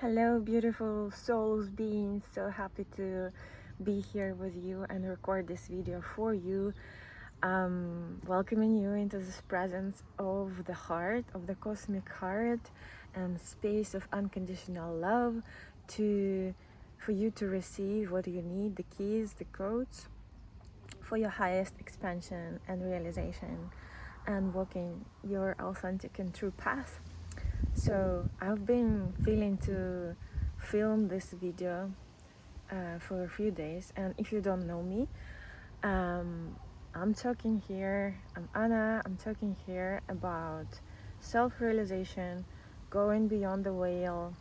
Hello, beautiful souls, beings. So happy to be here with you and record this video for you. Welcoming you into this presence of the heart, of the cosmic heart, and space of unconditional love for you to receive what you need, the keys, the codes for your highest expansion and realization, and walking your authentic and true path. So I've been feeling to film this video for a few days, and if you don't know me, I'm talking here, I'm Anna, I'm talking here about self-realization, going beyond the veil,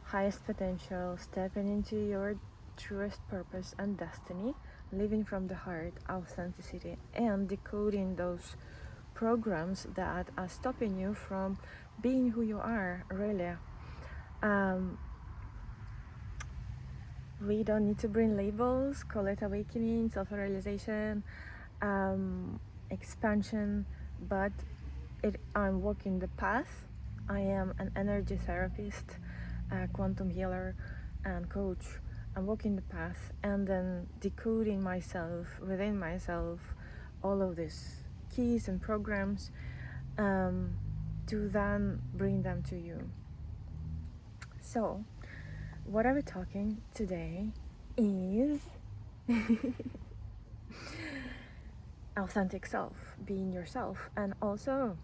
highest potential, stepping into your truest purpose and destiny, living from the heart, authenticity, and decoding those programs that are stopping you from being who you are, really. We don't need to bring labels, call it awakening, self-realization, expansion, but I'm walking the path. I am an energy therapist, a quantum healer, and coach. I'm walking the path and then decoding myself, within myself, all of these keys and programs to then bring them to you. So, what are we talking today is authentic self, being yourself, and also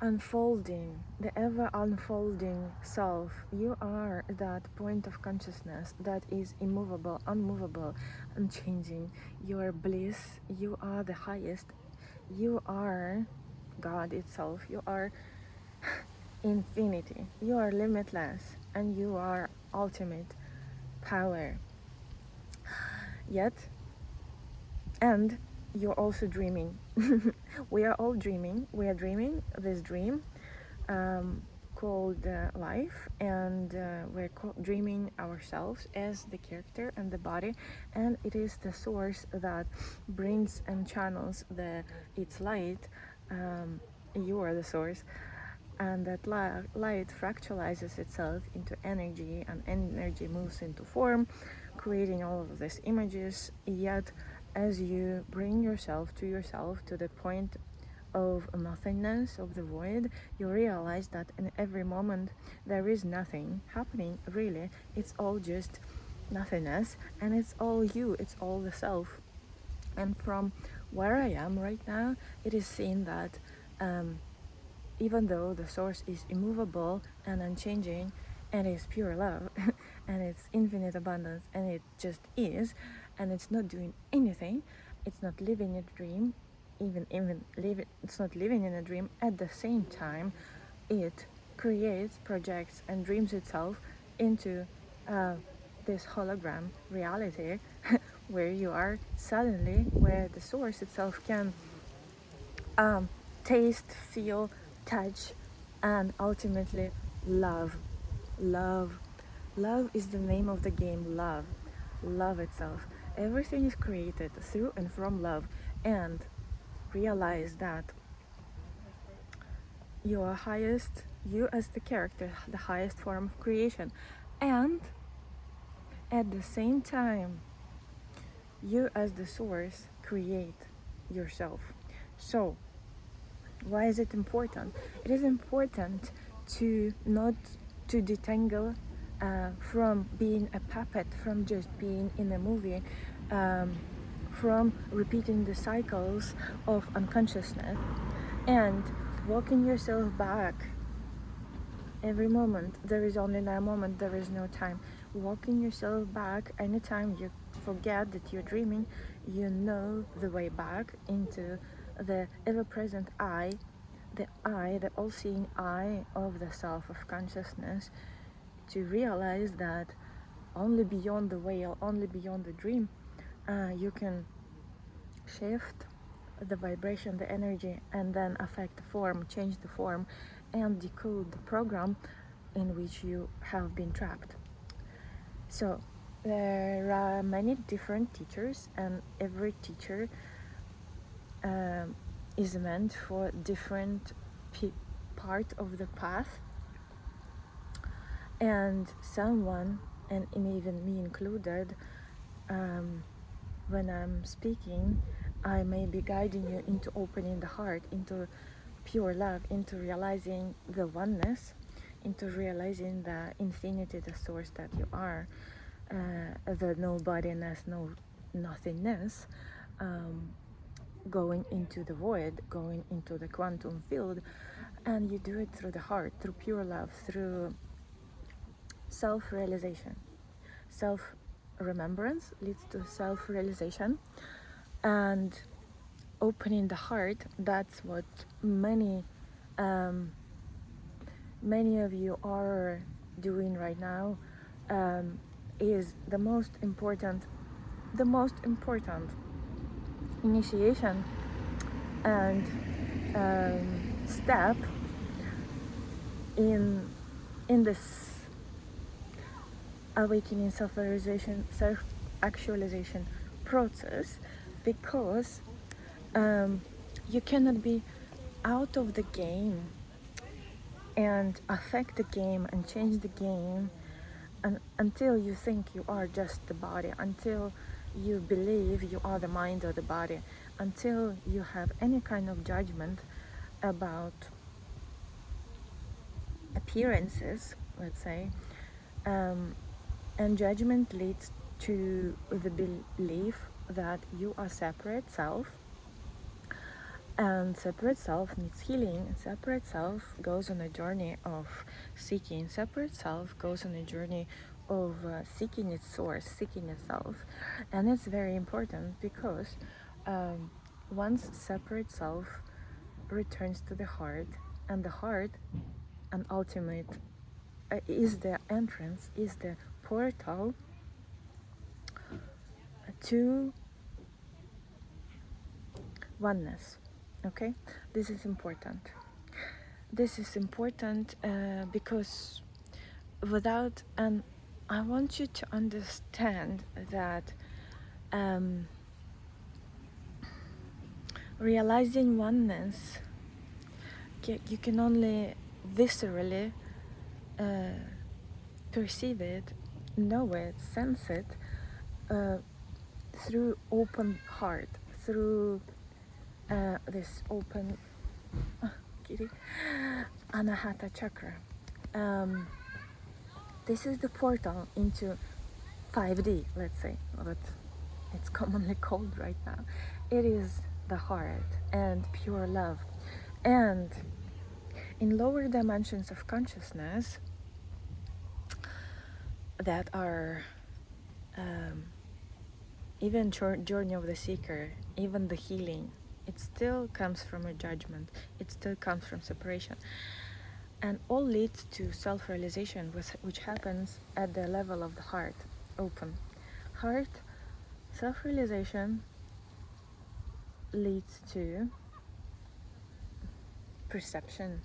unfolding, the ever unfolding self. You are that point of consciousness that is immovable, unmovable, unchanging. You are bliss, you are the highest, you are God itself, you are infinity, you are limitless, and you are ultimate power. Yet, and you're also dreaming. We are all dreaming. We are dreaming this dream called life, and we're dreaming ourselves as the character and the body, and it is the source that brings and channels its light. You are the source, and that light fractalizes itself into energy, and energy moves into form, creating all of these images. Yet as you bring yourself, to the point of nothingness, of the void, you realize that in every moment there is nothing happening, really. It's all just nothingness, and it's all you, it's all the self. And from where I am right now, it is seen that even though the source is immovable and unchanging, and is pure love and it's infinite abundance, and it just is, and it's not doing anything, it's not living a dream, it's not living in a dream. At the same time, it creates, projects, and dreams itself into this hologram reality where you are suddenly, where the source itself can taste, feel, touch, and ultimately love. Love is the name of the game. Love itself. Everything is created through and from love. And realize that you are highest, you as the character, the highest form of creation, and at the same time you as the source create yourself. So why is it important? It is important to not to detangle from being a puppet, from just being in a movie, from repeating the cycles of unconsciousness, and walking yourself back. Every moment, there is only that moment, there is no time. Walking yourself back, anytime you forget that you're dreaming, you know the way back into the ever-present I, the all-seeing eye of the self of consciousness, to realize that only beyond the veil, only beyond the dream, you can shift the vibration, the energy, and then affect the form, change the form, and decode the program in which you have been trapped. So there are many different teachers, and every teacher is meant for different part of the path, and someone, and even me included, when I'm speaking, I may be guiding you into opening the heart, into pure love, into realizing the oneness, into realizing the infinity, the source that you are, the nobodiness, no nothingness, going into the void, going into the quantum field. And you do it through the heart, through pure love, through self-realization. Self-remembrance leads to self-realization, and opening the heart, that's what many of you are doing right now, is the most important initiation and step in this awakening, self-realization, self-actualization process, because you cannot be out of the game and affect the game and change the game until you think you are just the body, until you believe you are the mind or the body, until you have any kind of judgment about appearances, let's say, and judgment leads to the belief that you are separate self, and separate self needs healing, and separate self goes on a journey of seeking, separate self goes on a journey of seeking its source, seeking itself. And it's very important because once separate self returns to the heart, and the heart, an ultimate, is the entrance, is the portal to oneness. Okay, this is important. This is important because without, and I want you to understand that realizing oneness, you can only viscerally perceive it, know it, sense it through open heart, through this open kitty, anahata chakra. This is the portal into 5D, let's say, what it's commonly called right now. It is the heart and pure love. And in lower dimensions of consciousness that are even journey of the seeker, even the healing, it still comes from a judgment, it still comes from separation, and all leads to self-realization, which happens at the level of the heart, open heart. Self-realization leads to perception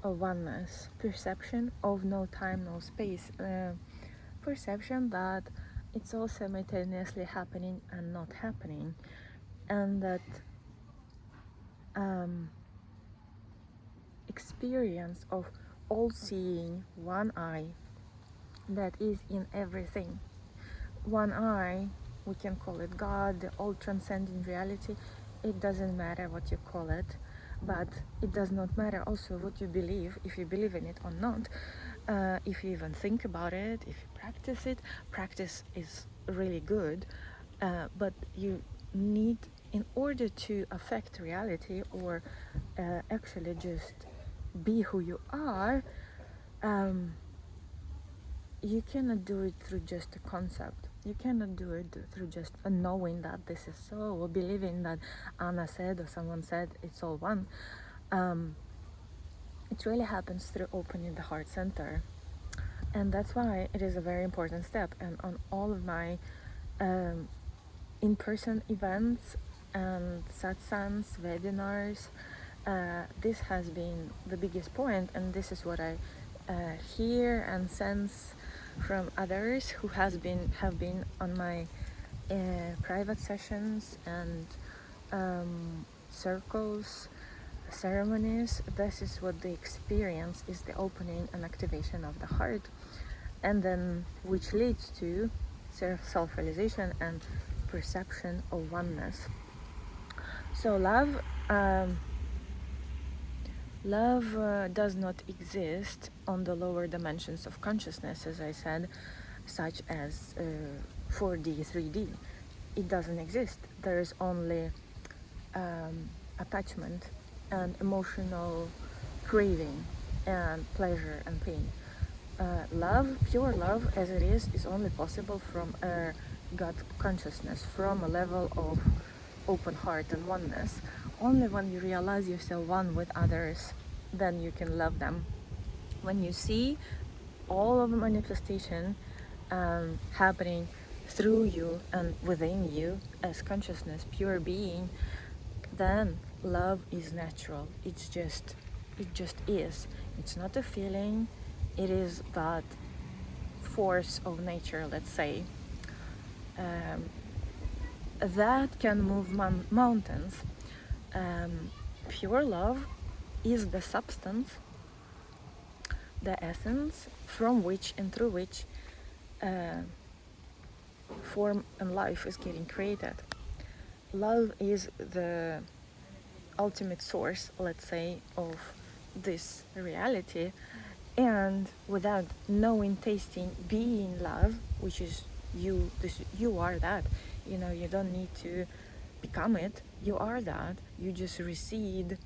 of oneness, perception of no time, no space, perception that it's all simultaneously happening and not happening, and that experience of all-seeing one eye that is in everything. One eye, we can call it God, the all-transcending reality. It doesn't matter what you call it, but it does not matter also what you believe, if you believe in it or not, if you even think about it, if you practice it. Practice is really good, but you need, in order to affect reality or actually just be who you are, you cannot do it through just a concept. You cannot do it through just knowing that this is so, or believing that Anna said or someone said it's all one. It really happens through opening the heart center. And that's why it is a very important step. And on all of my in-person events and satsangs, webinars, this has been the biggest point, and this is what I hear and sense from others who have been on my private sessions and circles, ceremonies, this is what they experience, is the opening and activation of the heart, and then which leads to self-realization and perception of oneness. So love does not exist on the lower dimensions of consciousness, as I said, such as 4D, 3D. It doesn't exist. There is only attachment and emotional craving and pleasure and pain. Love, pure love as it is only possible from a God consciousness, from a level of open heart and oneness. Only when you realize yourself one with others, then you can love them. When you see all of the manifestation happening through you and within you as consciousness, pure being, then love is natural. It just is. It's not a feeling. It is that force of nature, let's say, that can move mountains. Pure love is the substance, the essence from which and through which form and life is getting created. Love is the ultimate source, let's say, of this reality, and without knowing, tasting, being love, which is you, you are that. You don't need to become it. You are that. You just recede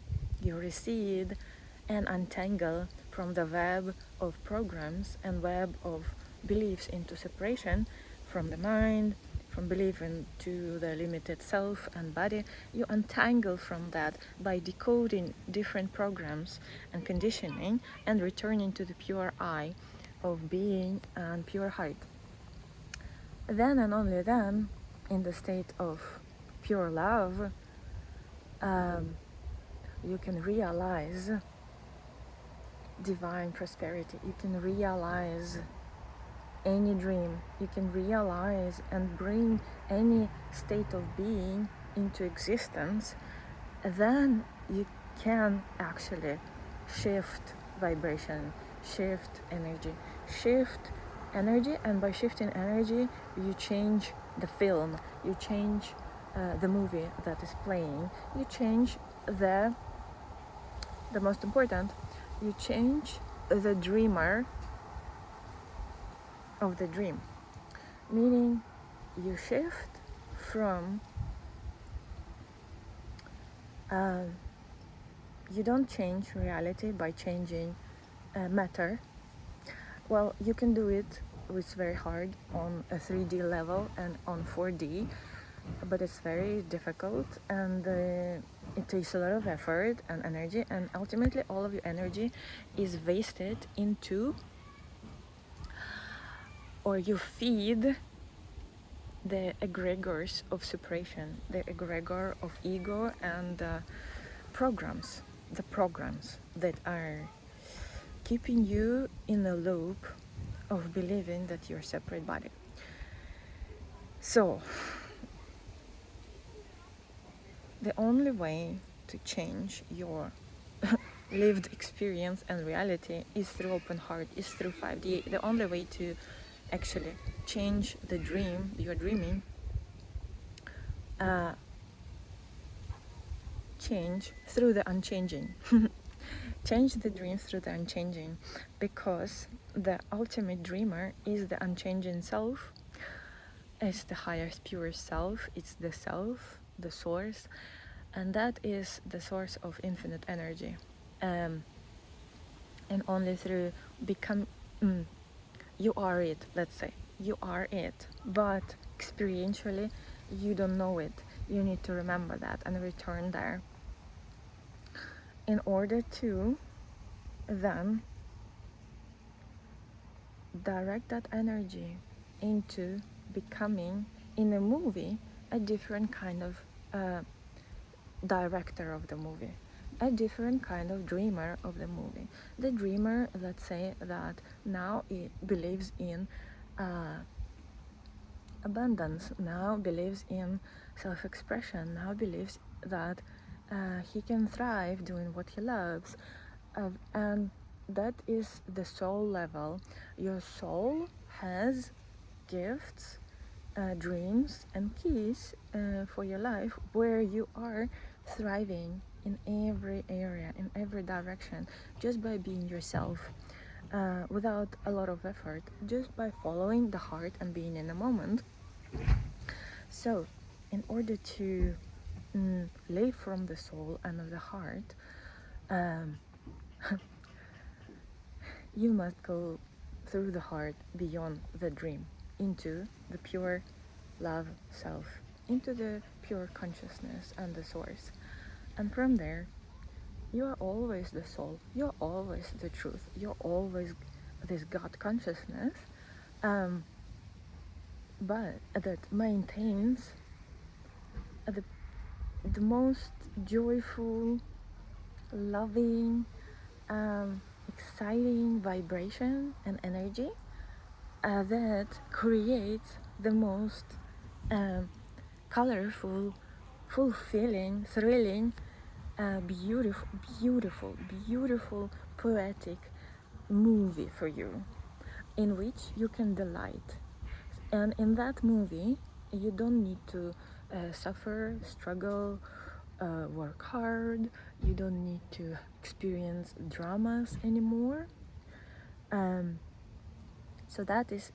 and untangle from the web of programs and web of beliefs into separation from the mind, from belief into the limited self and body. You untangle from that by decoding different programs and conditioning and returning to the pure I of being and pure heart. Then and only then, in the state of pure love, you can realize divine prosperity. You can realize any dream. You can realize and bring any state of being into existence. Then you can actually shift vibration, shift energy, and by shifting energy, you change the film, you change the movie that is playing, you change the most important, you change the dreamer of the dream, meaning you shift from you don't change reality by changing matter. Well, you can do it. It's very hard on a 3D level and on 4D, but it's very difficult, and it takes a lot of effort and energy, and ultimately all of your energy is wasted into, or you feed the egregores of separation, the egregor of ego and programs, the programs that are keeping you in a loop of believing that you're a separate body. So the only way to change your lived experience and reality is through open heart, is through 5D. The only way to actually change the dream you're dreaming, change through the unchanging. Change the dream through the unchanging, because the ultimate dreamer is the unchanging self. It's the highest, purest self. It's the self, the source, and that is the source of infinite energy. And only through you are it, let's say. You are it. But experientially, you don't know it. You need to remember that and return there, in order to then direct that energy into becoming, in a movie, a different kind of director of the movie, a different kind of dreamer of the movie. The dreamer, let's say, that now it believes in abundance, now believes in self-expression, now believes that he can thrive doing what he loves, and that is the soul level. Your soul has gifts, dreams, and keys for your life, where you are thriving in every area, in every direction, just by being yourself, without a lot of effort, just by following the heart and being in the moment. So, in order to live from the soul and of the heart, um, you must go through the heart beyond the dream into the pure love self, into the pure consciousness and the source. And from there, you are always the soul, you're always the truth, you're always this God consciousness, but that maintains the most joyful, loving, exciting vibration and energy that creates the most colorful, fulfilling, thrilling, beautiful, beautiful, beautiful, poetic movie for you, in which you can delight. And in that movie, you don't need to suffer, struggle, work hard. You don't need to experience dramas anymore. So that is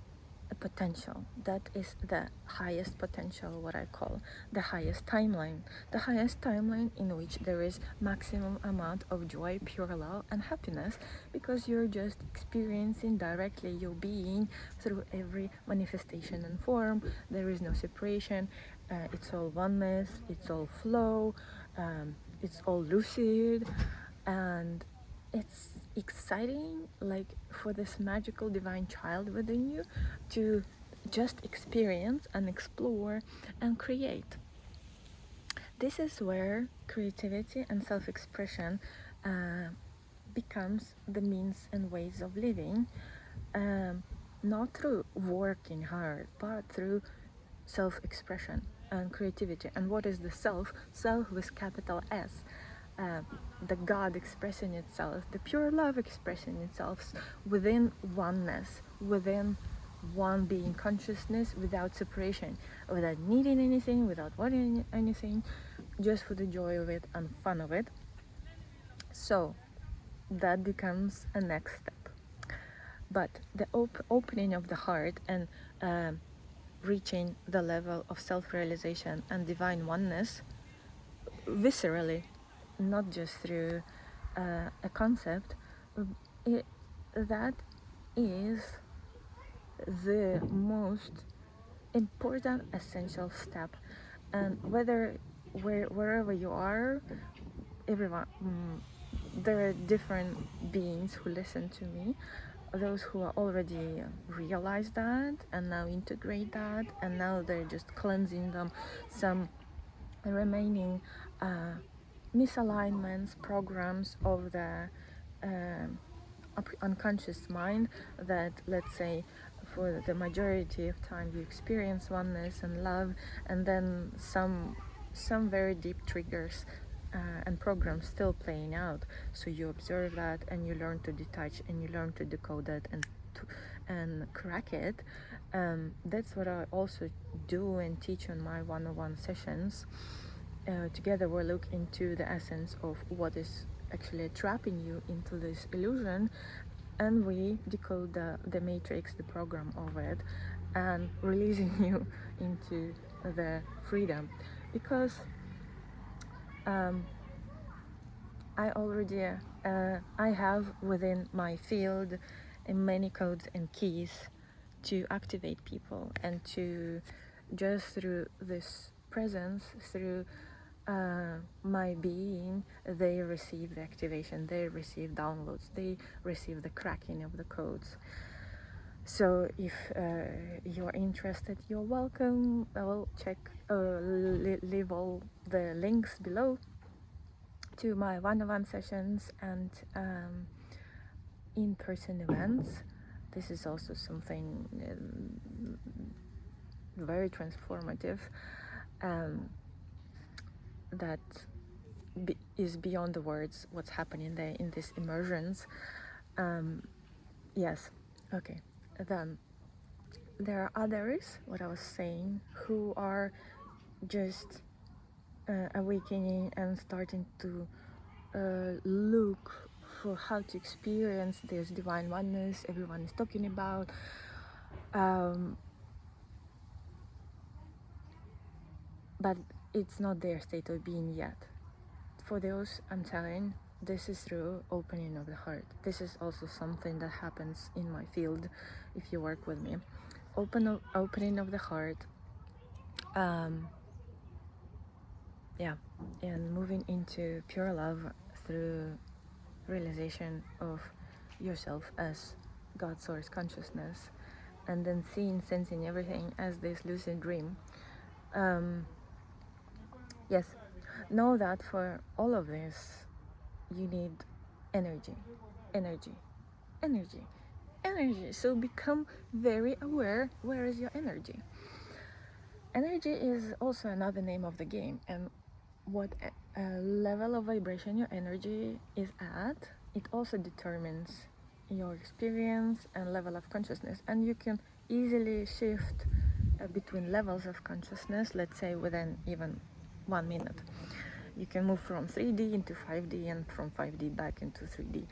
a potential. That is the highest potential, what I call the highest timeline. The highest timeline in which there is maximum amount of joy, pure love, and happiness, because you're just experiencing directly your being through every manifestation and form. There is no separation. It's all oneness. It's all flow. It's all lucid, and it's exciting, like for this magical divine child within you to just experience and explore and create. This is where creativity and self-expression becomes the means and ways of living, not through working hard, but through self-expression and creativity. And what is the self? Self with capital S. The God expressing itself, the pure love expressing itself within oneness, within one being consciousness, without separation, without needing anything, without wanting anything, just for the joy of it and fun of it. So that becomes a next step. But the opening of the heart and reaching the level of self-realization and divine oneness viscerally, not just through a concept, that is the most important essential step. And wherever you are, everyone, there are different beings who listen to me, those who are already realized that and now integrate that, and now they're just cleansing them some remaining misalignments, programs of the unconscious mind, that, let's say, for the majority of time you experience oneness and love, and then some very deep triggers and programs still playing out. So you observe that and you learn to detach and you learn to decode it and crack it. That's what I also do and teach on my one-on-one sessions. Together we look into the essence of what is actually trapping you into this illusion, and we decode the matrix, the program of it, and releasing you into the freedom. Because I already I have within my field many codes and keys to activate people, and to just through this presence, through my being, they receive the activation, they receive downloads, they receive the cracking of the codes. So if you're interested, you're welcome. I will check, leave all the links below to my one-on-one sessions and in-person events. This is also something very transformative, that is beyond the words what's happening there in these immersions. Yes, okay. Then there are others, what I was saying, who are just awakening and starting to look for how to experience this divine oneness everyone is talking about. But it's not their state of being yet. For those, I'm telling, this is through opening of the heart. This is also something that happens in my field if you work with me. Opening of the heart, yeah, and moving into pure love through realization of yourself as God source consciousness, and then seeing, sensing everything as this lucid dream. Yes, know that for all of this, you need energy, energy, energy, energy. So become very aware, where is your energy? Energy is also another name of the game, and what level of vibration your energy is at, it also determines your experience and level of consciousness. And you can easily shift between levels of consciousness, let's say within even 1 minute. You can move from 3D into 5D and from 5D back into 3D.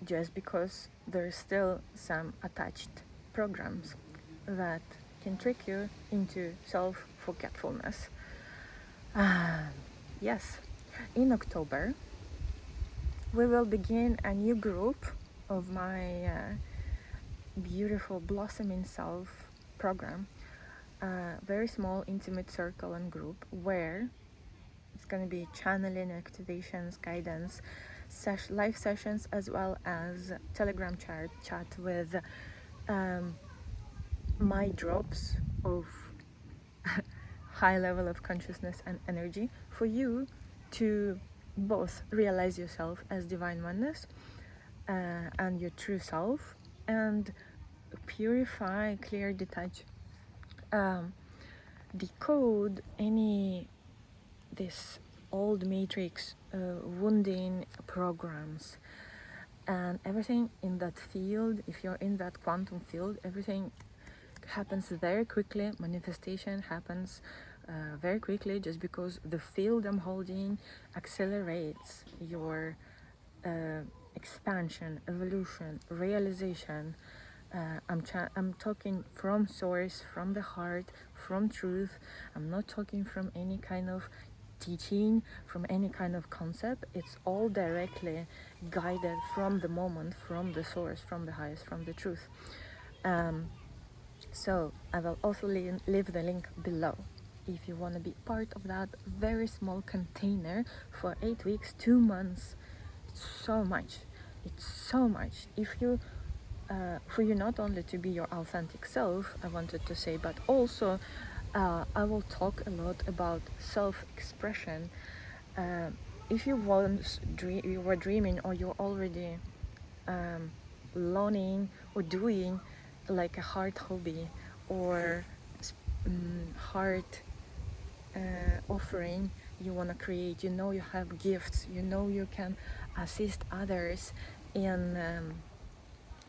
Just because there's still some attached programs that can trick you into self-forgetfulness. Yes, in October, we will begin a new group of my beautiful Blossoming Self program. Very small, intimate circle and group where it's going to be channeling, activations, guidance, live sessions, as well as Telegram chat with my drops of high level of consciousness and energy for you to both realize yourself as divine oneness and your true self, and purify, clear, detach, decode any this old matrix wounding programs and everything in that field. If you're in that quantum field, everything happens very quickly. Manifestation happens very quickly, just because the field I'm holding accelerates your expansion, evolution, realization. I'm talking from source, from the heart, from truth. I'm not talking from any kind of teaching, from any kind of concept. It's all directly guided from the moment, from the source, from the highest, from the truth. So I will also leave the link below if you want to be part of that very small container for 8 weeks, 2 months. It's so much. It's so much. If you for you not only to be your authentic self, I wanted to say, but also I will talk a lot about self-expression. If you you were dreaming, or you're already learning or doing like a heart hobby or heart offering you want to create, you know you have gifts, you know you can assist others in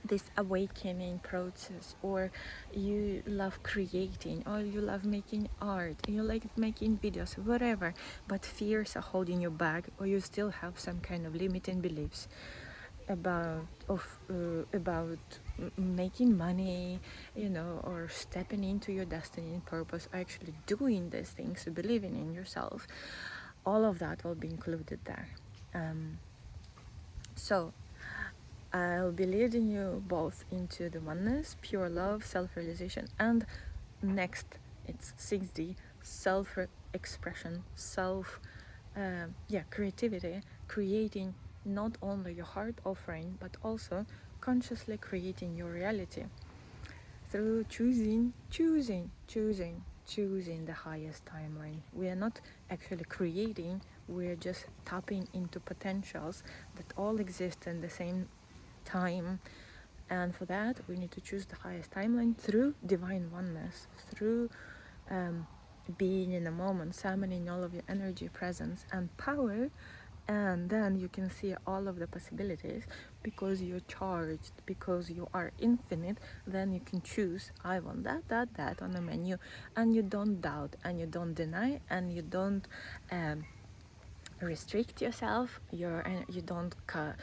this awakening process, or you love creating, or you love making art, you like making videos, whatever, but fears are holding you back, or you still have some kind of limiting beliefs about making money, you know, or stepping into your destiny and purpose, or actually doing these things, believing in yourself, all of that will be included there. So I'll be leading you both into the oneness, pure love, self-realization, and next it's 6D, self-expression, creativity, creating not only your heart offering, but also consciously creating your reality through choosing the highest timeline. We are not actually creating, we're just tapping into potentials that all exist in the same time, and for that we need to choose the highest timeline through divine oneness, through being in the moment, summoning all of your energy, presence, and power, and then you can see all of the possibilities because you're charged, because you are infinite. Then you can choose, I want that on the menu, and you don't doubt, and you don't deny, and you don't restrict yourself. You don't how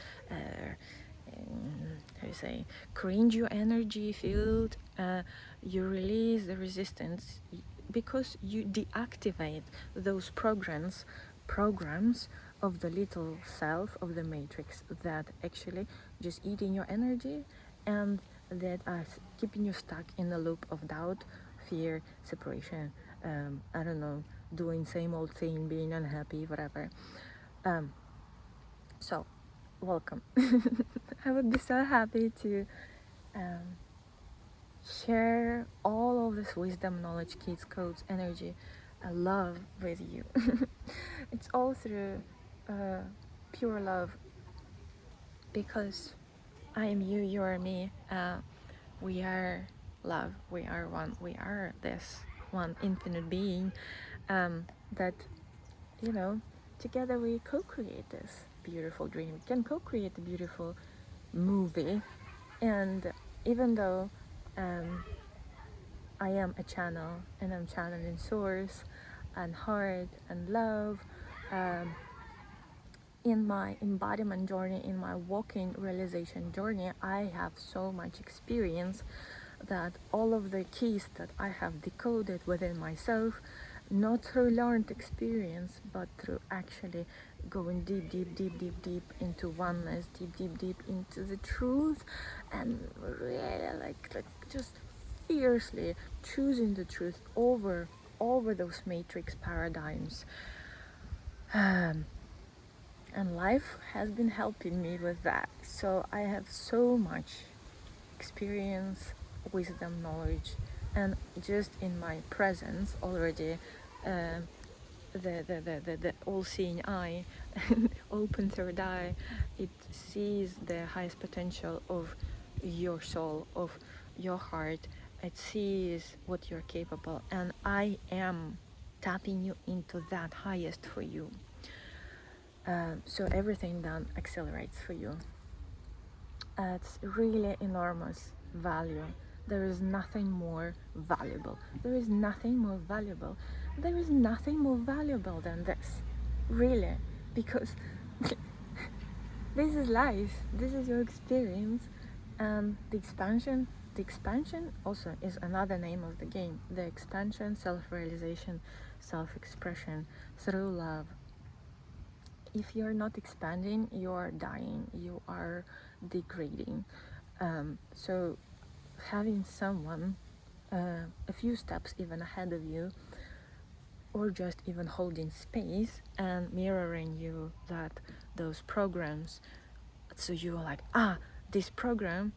you say, cringe your energy field. You release the resistance because you deactivate those programs of the little self of the matrix that actually just eating your energy, and that are keeping you stuck in the loop of doubt, fear, separation, I don't know, doing same old thing, being unhappy, whatever. So welcome. I would be so happy to um, share all of this wisdom, knowledge, keys, codes, energy, love with you. It's all through pure love, because I am you, you are me. We are love, we are one, we are this one infinite being, that, you know, together we co-create this beautiful dream. We can co-create a beautiful movie. And even though I am a channel, and I'm channeling source and heart and love, um, in my embodiment journey, in my walking realization journey, I have so much experience that all of the keys that I have decoded within myself, not through learned experience, but through actually going deep into oneness, deep into the truth, and really like just fiercely choosing the truth over those matrix paradigms. And life has been helping me with that. So I have so much experience, wisdom, knowledge, and just in my presence already, the all-seeing eye, open third eye, it sees the highest potential of your soul, of your heart. It sees what you're capable, and I am tapping you into that highest for you. So everything then accelerates for you. It's really enormous value. There is nothing more valuable. There is nothing more valuable. There is nothing more valuable than this. Really. Because this is life. This is your experience. And the expansion also is another name of the game. The expansion, self-realization, self-expression through love. If you're not expanding, you are dying, you are degrading. So having someone a few steps even ahead of you, or just even holding space and mirroring you that those programs, so you're like, this program,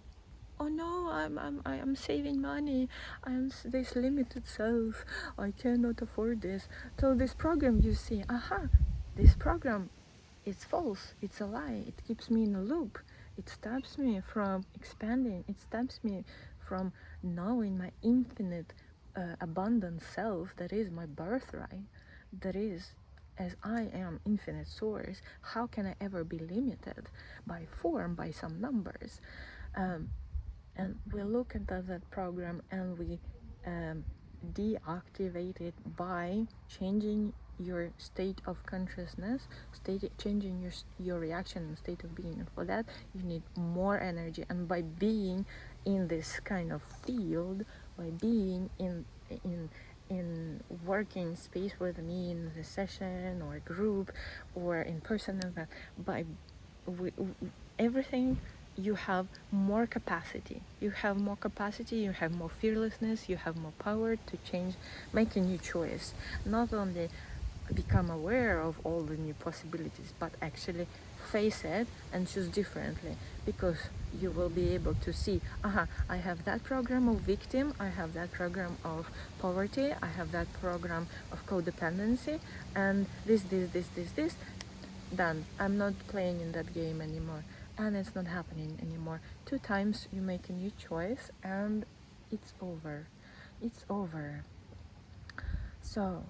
oh no, I'm saving money, I'm this limited self, I cannot afford this. So this program, you see, this program, it's false, it's a lie, it keeps me in a loop, it stops me from expanding, it stops me from knowing my infinite abundant self that is my birthright, that is, as I am infinite source. How can I ever be limited by form, by some numbers? And we look at that program and we deactivate it by changing your state of consciousness, changing your reaction and state of being. And for that, you need more energy. And by being in this kind of field, by being in working space with me in the session or group or in person, by everything, you have more capacity. You have more capacity, you have more fearlessness, you have more power to change, make a new choice. Not only become aware of all the new possibilities, but actually face it and choose differently, because you will be able to see, I have that program of victim, I have that program of poverty, I have that program of codependency, and this, done. I'm not playing in that game anymore, and it's not happening anymore. 2 times you make a new choice and it's over. It's over. So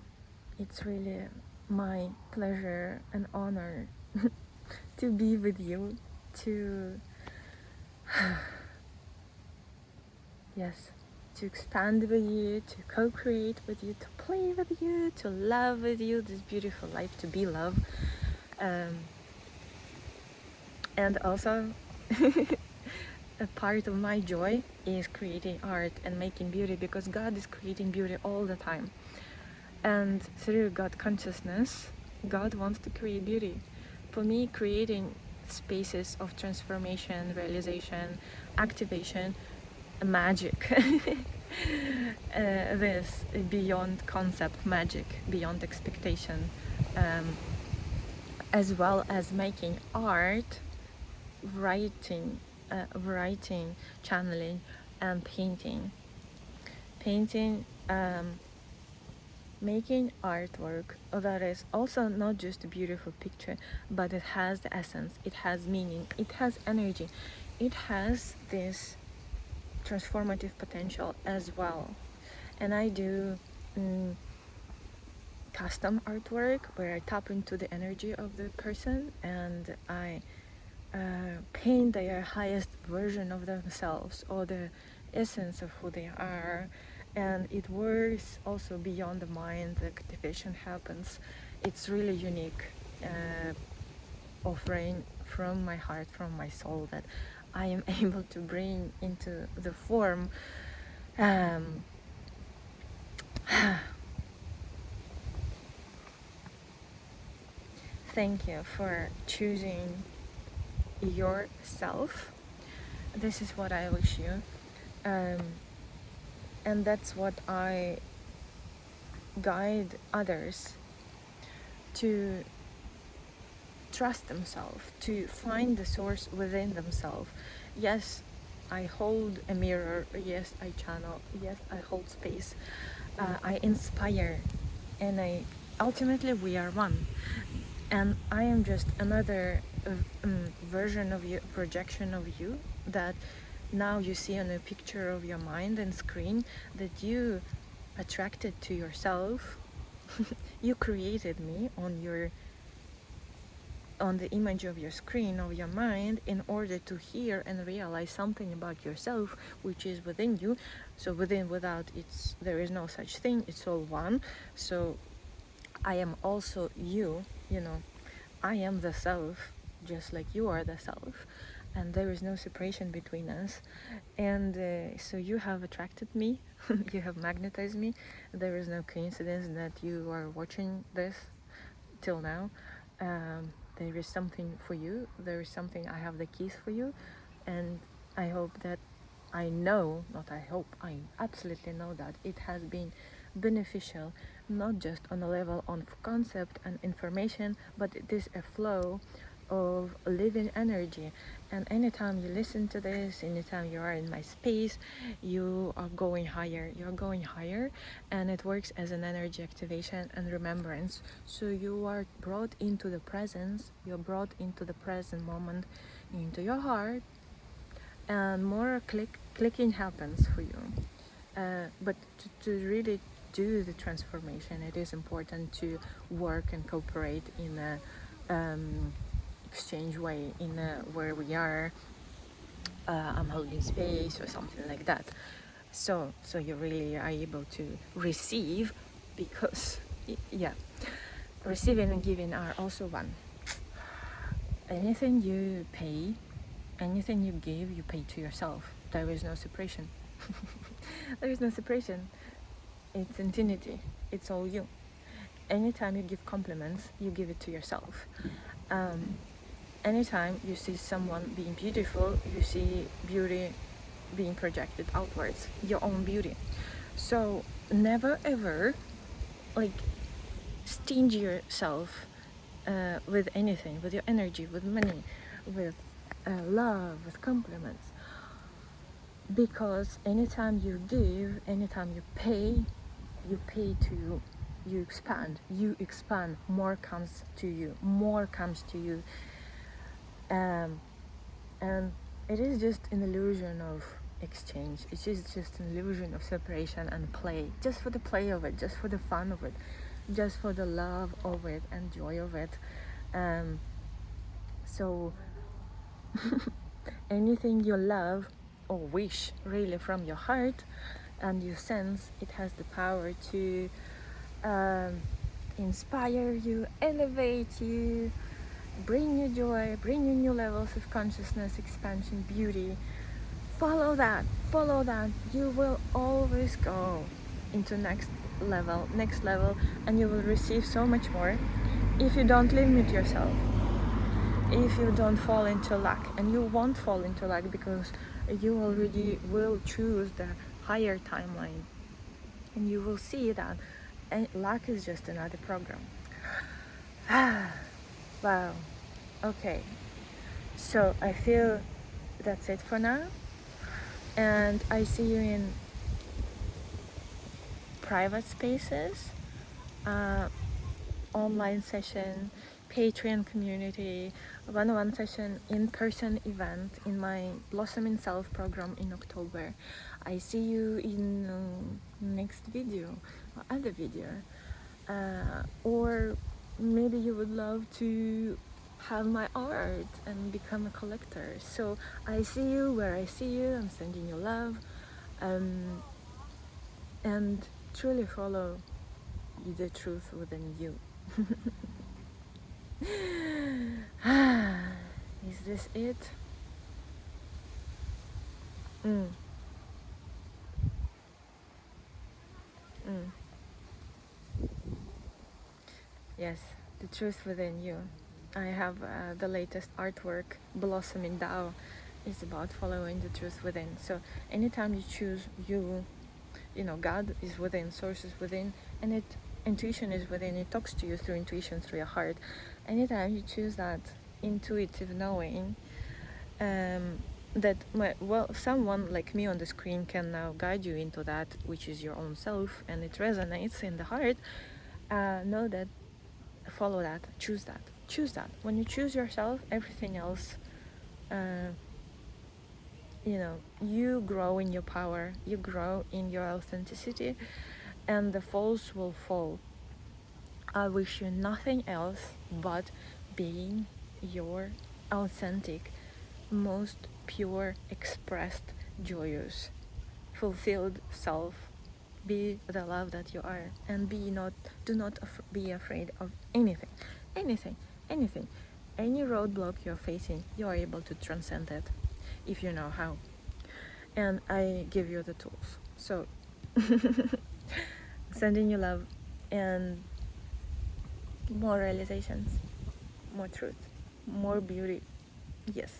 it's really my pleasure and honor to be with you, to yes, to expand with you, to co-create with you, to play with you, to love with you this beautiful life, to be love. And also a part of my joy is creating art and making beauty, because God is creating beauty all the time. And through God consciousness, God wants to create beauty. For me, creating spaces of transformation, realization, activation, magic. This beyond concept magic, beyond expectation, as well as making art, writing, channeling, and painting. Making artwork that is also not just a beautiful picture, but it has the essence, it has meaning, it has energy, it has this transformative potential as well. And I do custom artwork where I tap into the energy of the person and I paint their highest version of themselves or the essence of who they are. And it works also beyond the mind, the activation happens. It's really unique offering from my heart, from my soul, that I am able to bring into the form. Thank you for choosing yourself. This is what I wish you. And that's what I guide others to trust themselves, to find the source within themselves. Yes, I hold a mirror. Yes, I channel. Yes, I hold space. I inspire, and ultimately we are one. And I am just another version of you, projection of you, that now you see on a picture of your mind and screen, that you attracted to yourself. You created me on the image of your screen, of your mind, in order to hear and realize something about yourself, which is within you. So within, without, there is no such thing, it's all one. So I am also you, I am the self, just like you are the self, and there is no separation between us. And so you have attracted me, you have magnetized me. There is no coincidence that you are watching this till now. There is something for you, there is something, I have the keys for you. And I hope that, I absolutely know that it has been beneficial, not just on a level of concept and information, but it is a flow of living energy. And anytime you listen to this, anytime you are in my space, you are going higher, and it works as an energy activation and remembrance. So you are brought into the presence, you're brought into the present moment, into your heart, and more clicking happens for you. But to really do the transformation, it is important to work and cooperate in a exchange way, in where we are. I'm holding space or something like that. So you really are able to receive, because receiving and giving are also one. Anything you pay, anything you give, you pay to yourself. There is no separation. There is no separation. It's infinity. It's all you. Anytime you give compliments, you give it to yourself. Anytime you see someone being beautiful, you see beauty being projected outwards, your own beauty. So never ever stinge yourself with anything, with your energy, with money, with love, with compliments. Because anytime you give, anytime you pay to you. You expand, more comes to you. And it is just an illusion of exchange. It is just an illusion of separation and play, just for the play of it, just for the fun of it, just for the love of it and joy of it. So anything you love or wish really from your heart and you sense, it has the power to inspire you, elevate you, bring you joy, bring you new levels of consciousness, expansion, beauty. Follow that, follow that. You will always go into next level, and you will receive so much more if you don't limit yourself, if you don't fall into lack. And you won't fall into lack because you already will choose the higher timeline, and you will see that lack is just another program. Wow. Okay, so I feel that's it for now, and I see you in private spaces, online session, Patreon community, one-on-one session, in-person event in my Blossom in Self program in October. I see you in next video or other video, or maybe you would love to have my art and become a collector. So I see you where I see you. I'm sending you love, and truly follow the truth within you. Is this it? Mm. Mm. Yes, the truth within you. I have the latest artwork, Blossoming Tao, is about following the truth within. So anytime you choose you, God is within, source is within, and intuition is within. It talks to you through intuition, through your heart. Anytime you choose that intuitive knowing, that someone like me on the screen can now guide you into that, which is your own self, and it resonates in the heart. Know that, follow that, choose that. When you choose yourself, everything else, you grow in your power, you grow in your authenticity, and the falls will fall. I wish you nothing else but being your authentic, most pure, expressed, joyous, fulfilled self. Be the love that you are, and do not be afraid of anything. Any roadblock you're facing, you are able to transcend it if you know how, and I give you the tools. So sending you love and more realizations, more truth, more beauty. Yes.